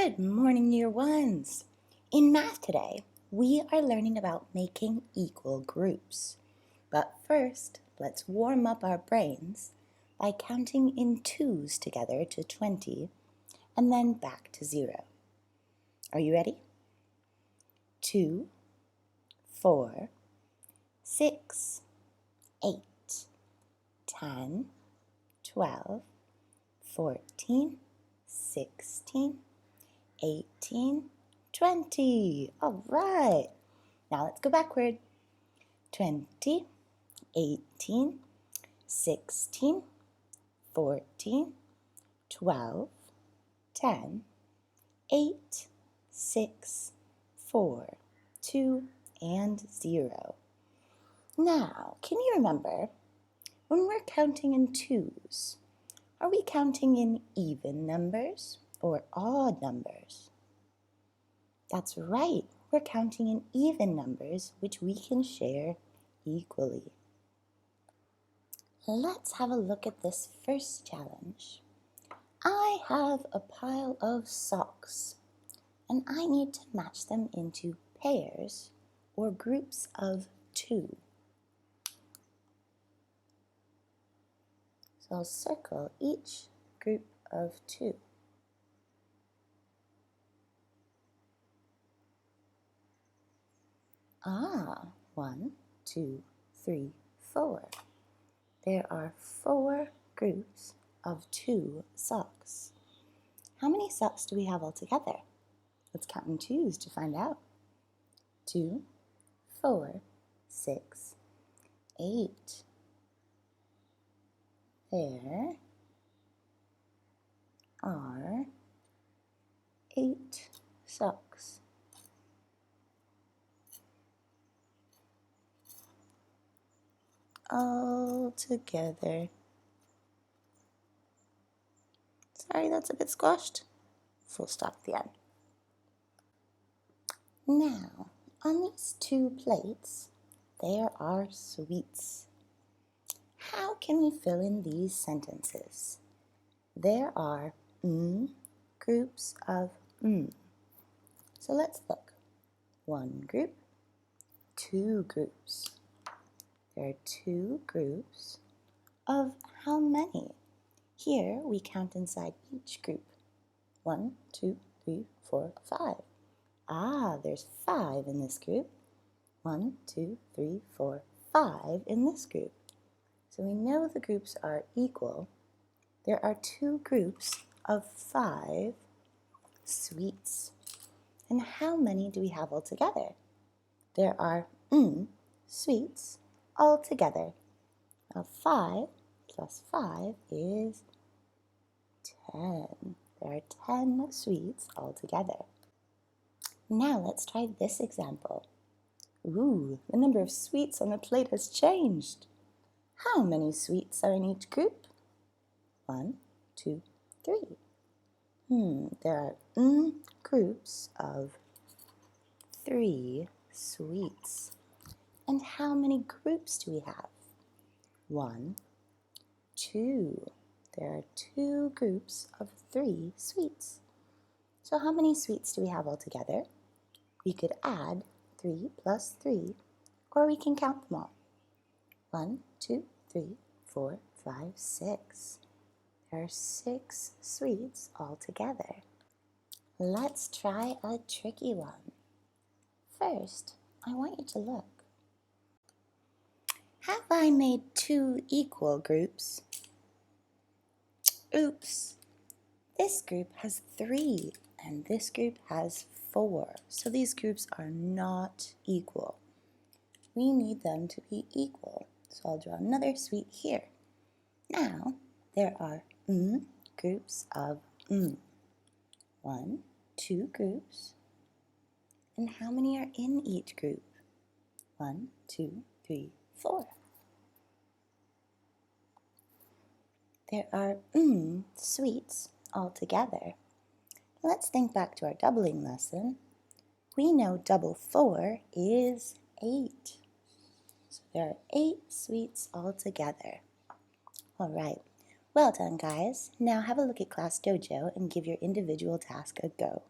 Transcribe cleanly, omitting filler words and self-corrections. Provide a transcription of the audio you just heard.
Good morning, year ones. In math today, we are learning about making equal groups. But first, let's warm up our brains by counting in twos together to 20 and then back to 0. Are you ready? 2, 4, 6, 8, 10, 12, 14, 16, 18, 20. All right. Now let's go backward. 20, 18, 16, 14, 12, 10, 8, 6, 4, 2, and 0. Now, can you remember when we're counting in twos, are we counting in even numbers or odd numbers? That's right, we're counting in even numbers which we can share equally. Let's have a look at this first challenge. I have a pile of socks and I need to match them into pairs or groups of 2. So I'll circle each group of 2. Ah, 1, 2, 3, 4. There are 4 groups of 2 socks. How many socks do we have altogether? Let's count in twos to find out. 2, 4, 6, 8. There are 8 socks. All together. Sorry, that's a bit squashed. Full stop at the end. Now, on these 2 plates, there are sweets. How can we fill in these sentences? There are groups of So let's look. 1 group, 2 groups. There are 2 groups of how many? Here we count inside each group. 1, 2, 3, 4, 5. Ah, there's 5 in this group. 1, 2, 3, 4, 5 in this group. So we know the groups are equal. There are 2 groups of 5 sweets. And how many do we have altogether? There are sweets altogether. Now 5 plus 5 is 10. There are 10 sweets altogether. Now let's try this example. Ooh, the number of sweets on the plate has changed. How many sweets are in each group? 1, 2, 3. There are groups of 3 sweets. And how many groups do we have? 1, 2. There are 2 groups of 3 sweets. So how many sweets do we have altogether? We could add 3 plus 3, or we can count them all. 1, 2, 3, 4, 5, 6. There are 6 sweets altogether. Let's try a tricky one. First, I want you to look. Have I made 2 equal groups? Oops! This group has 3 and this group has 4. So these groups are not equal. We need them to be equal. So I'll draw another sweet here. Now, there are groups of 1, 2 groups. And how many are in each group? 1, 2, 3, 4. There are sweets altogether. Let's think back to our doubling lesson. We know double 4 is 8. So there are 8 sweets altogether. All right. Well done, guys. Now have a look at Class Dojo and give your individual task a go.